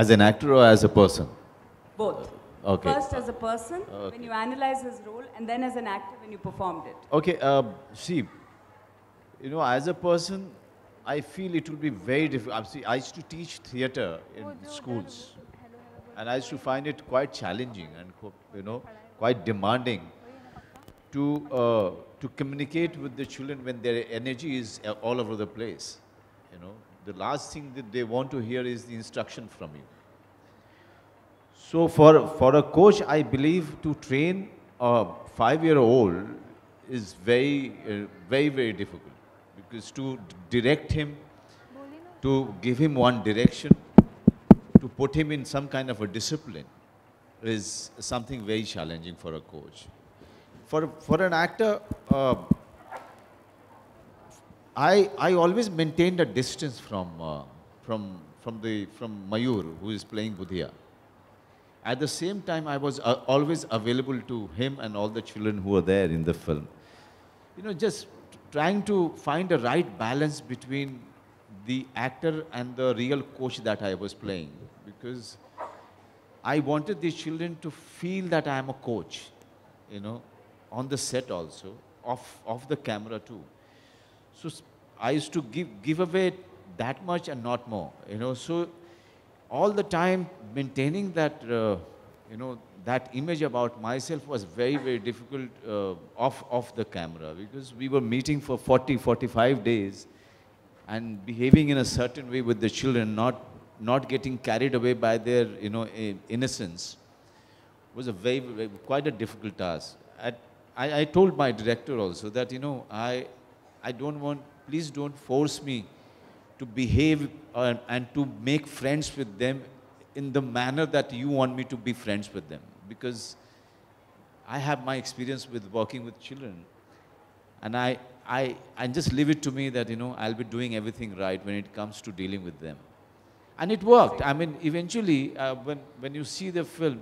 As an actor or as a person? Both. Okay. First as a person, when you analyze his role, and then as an actor when you performed it. Okay, see, you know, as a person, I feel it will be very difficult. See, I used to teach theatre in schools, and I used to find it quite challenging and, you know, quite demanding to communicate with the children when their energy is all over the place. You know, the last thing that they want to hear is the instruction from you. So for a coach, I believe to train a 5-year-old is very difficult, because to direct him, to give him one direction, to put him in some kind of a discipline is something very challenging for a coach. For an actor, I always maintained a distance from Mayur, who is playing Budhiya. At the same time, I was always available to him and all the children who were there in the film. You know, just trying to find a right balance between the actor and the real coach that I was playing, because I wanted these children to feel that I am a coach, you know, on the set also, off the camera too. So I used to give away that much and not more, you know. So all the time maintaining that, you know, that image about myself was very difficult off the camera, because we were meeting for 45 days and behaving in a certain way with the children, not getting carried away by their, you know, innocence, was a quite a difficult task. I told my director also that, you know, I don't want, please don't force me to behave and to make friends with them in the manner that you want me to be friends with them. Because I have my experience with working with children. And I just leave it to me that, you know, I'll be doing everything right when it comes to dealing with them. And it worked. I mean, eventually, when you see the film,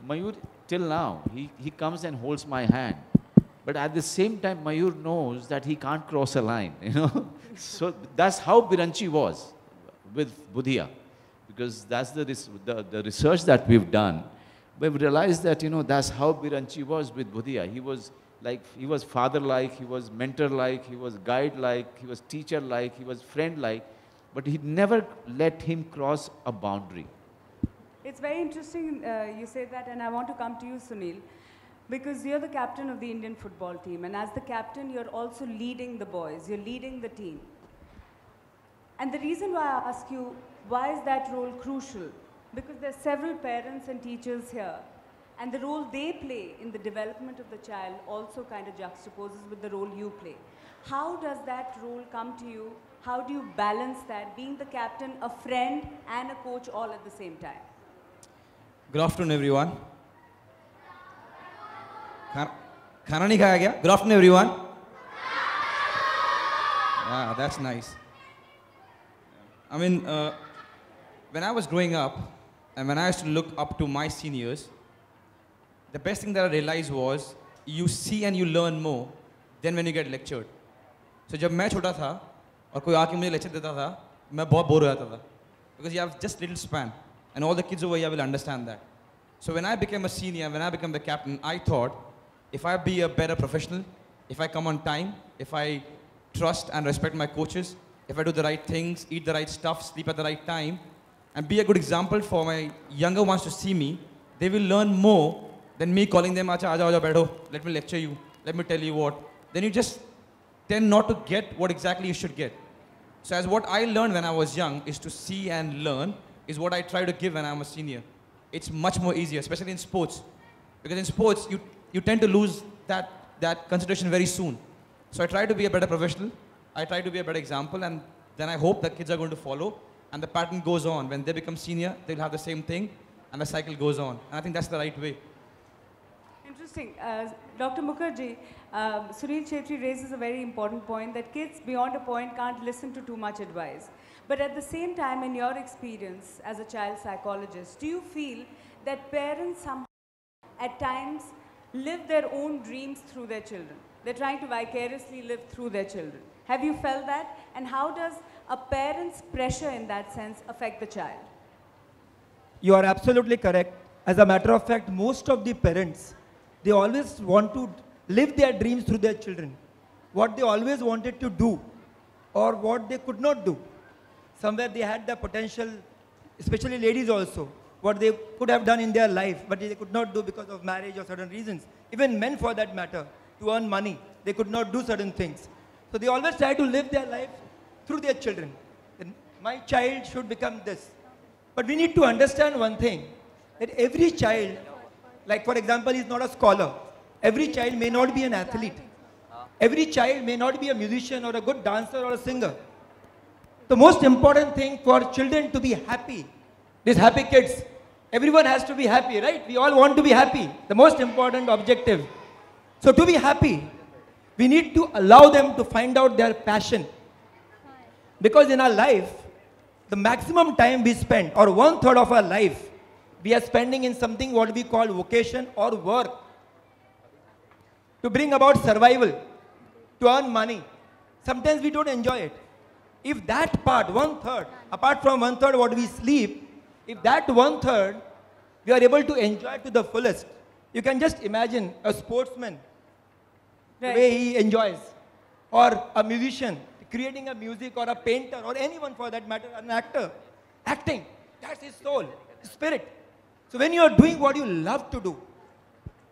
Mayur, till now, he comes and holds my hand. But at the same time, Mayur knows that he can't cross a line, you know. So that's how Biranchi was with Budhiya, because that's the research that we've done. We've realized that, you know, that's how Biranchi was with Budhiya. He was like, he was father-like, he was mentor-like, he was guide-like, he was teacher-like, he was friend-like, but he never let him cross a boundary. It's very interesting you say that, and I want to come to you, Sunil, because you're the captain of the Indian football team, and as the captain, you're also leading the boys, you're leading the team. And the reason why I ask you, why is that role crucial? Because there's several parents and teachers here, and the role they play in the development of the child also kind of juxtaposes with the role you play. How does that role come to you? How do you balance that, being the captain, a friend, and a coach all at the same time? Good afternoon, everyone. Khana nahi khaya kya? Good afternoon, everyone. Yeah, that's nice. I mean, when I was growing up, and when I used to look up to my seniors, the best thing that I realized was, you see and you learn more than when you get lectured. So जब मैं छोटा था और कोई आके मुझे lecture देता था, मैं बहुत bore हो जाता था, because you have just little span, and all the kids over here will understand that. So when I became a senior, when I became the captain, I thought, if I be a better professional, if I come on time, if I trust and respect my coaches, if I do the right things, eat the right stuff, sleep at the right time, and be a good example for my younger ones to see me, they will learn more than me calling them, Acha, aaja, beto, let me lecture you, let me tell you what. Then you just tend not to get what exactly you should get. So as what I learned when I was young is to see and learn is what I try to give when I'm a senior. It's much more easier, especially in sports. Because in sports, you tend to lose that consideration very soon. So I try to be a better professional. I try to be a better example, and then I hope that kids are going to follow, and the pattern goes on. When they become senior, they'll have the same thing, and the cycle goes on. And I think that's the right way. Interesting. Dr. Mukherjee, Sunil Chhetri raises a very important point that kids beyond a point can't listen to too much advice. But at the same time, in your experience as a child psychologist, do you feel that parents somehow at times live their own dreams through their children? They're trying to vicariously live through their children. Have you felt that? And how does a parent's pressure in that sense affect the child? You are absolutely correct. As a matter of fact, most of the parents, they always want to live their dreams through their children. What they always wanted to do or what they could not do. Somewhere they had the potential, especially ladies also, what they could have done in their life, but they could not do because of marriage or certain reasons. Even men for that matter, to earn money, they could not do certain things. So they always try to live their life through their children. Then my child should become this. But we need to understand one thing, that every child, like for example, is not a scholar. Every child may not be an athlete. Every child may not be a musician or a good dancer or a singer. The most important thing for children to be happy, these happy kids, everyone has to be happy, right? We all want to be happy, the most important objective. So to be happy, we need to allow them to find out their passion. Because in our life, the maximum time we spend, or 1/3 of our life, we are spending in something what we call vocation or work. To bring about survival, to earn money. Sometimes we don't enjoy it. If that part, 1/3, apart from 1/3 what we sleep, if that 1/3 we are able to enjoy to the fullest, you can just imagine a sportsman, the way he enjoys, or a musician, creating a music, or a painter, or anyone for that matter, an actor, acting, that's his soul, his spirit. So when you are doing what you love to do,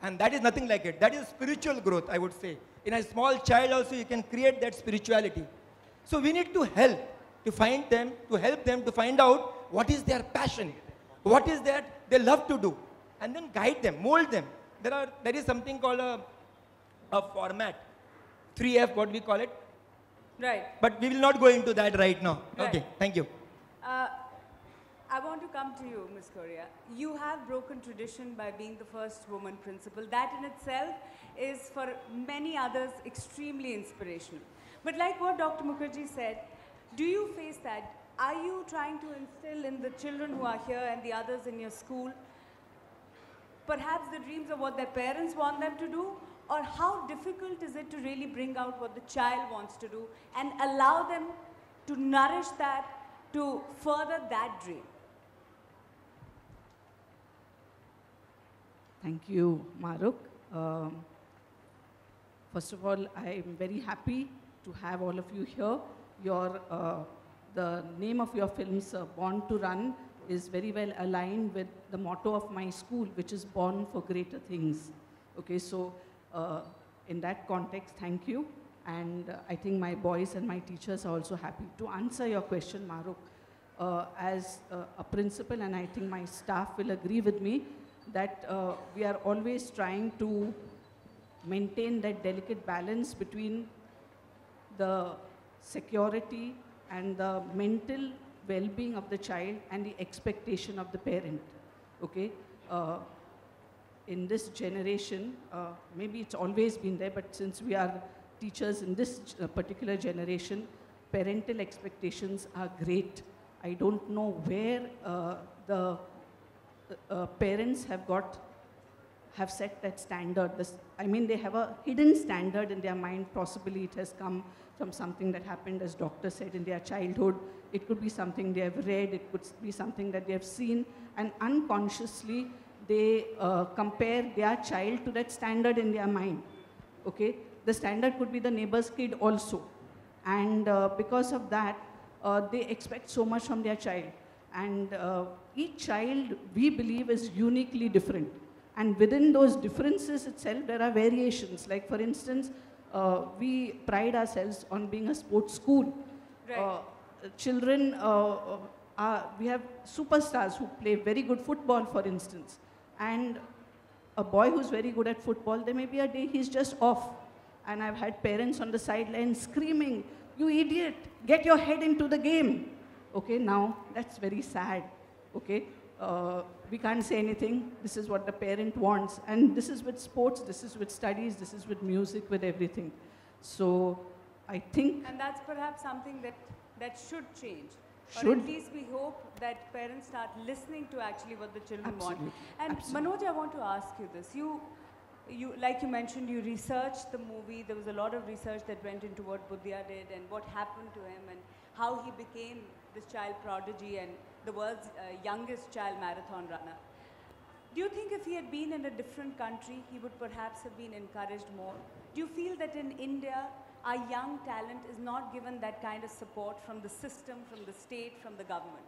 and that is nothing like it, that is spiritual growth, I would say. In a small child also you can create that spirituality. So we need to help them to find out what is their passion, what is that they love to do, and then guide them, mold them. There is something called a format, 3F, what we call it. Right. But we will not go into that right now. Right. Okay, thank you. I want to come to you, Ms. Korea. You have broken tradition by being the first woman principal. That in itself is for many others extremely inspirational. But like what Dr. Mukherjee said, do you face that? Are you trying to instill in the children who are here and the others in your school perhaps the dreams of what their parents want them to do? Or how difficult is it to really bring out what the child wants to do and allow them to nourish that, to further that dream? Thank you, Maruk. First of all, I am very happy to have all of you here. The name of your films, Born to Run, is very well aligned with the motto of my school, which is Born for Greater Things. Okay, so in that context, thank you. And I think my boys and my teachers are also happy. To answer your question, Maruk, as a principal, and I think my staff will agree with me, that we are always trying to maintain that delicate balance between the security and the mental well-being of the child and the expectation of the parent. Okay? In this generation, maybe it's always been there, but since we are teachers in this particular generation, parental expectations are great. I don't know where the parents have set that standard. I mean, they have a hidden standard in their mind. Possibly it has come from something that happened, as doctor said, in their childhood. It could be something they have read. It could be something that they have seen. And unconsciously, they compare their child to that standard in their mind. Okay? The standard could be the neighbor's kid also. And because of that, they expect so much from their child. And each child, we believe, is uniquely different. And within those differences itself, there are variations. Like, for instance, we pride ourselves on being a sports school. Right. Children, we have superstars who play very good football, for instance. And a boy who's very good at football, there may be a day he's just off. And I've had parents on the sideline screaming, "You idiot, get your head into the game." Okay, now that's very sad. Okay, we can't say anything. This is what the parent wants. And this is with sports, this is with studies, this is with music, with everything. So I think... And that's perhaps something that should change. Should. Or at least we hope that parents start listening to actually what the children want. And Absolutely. Manoj, I want to ask you this. like you mentioned, you researched the movie. There was a lot of research that went into what Budhya did and what happened to him and how he became this child prodigy and the world's youngest child marathon runner. Do you think if he had been in a different country, he would perhaps have been encouraged more? Do you feel that in India, our young talent is not given that kind of support from the system, from the state, from the government?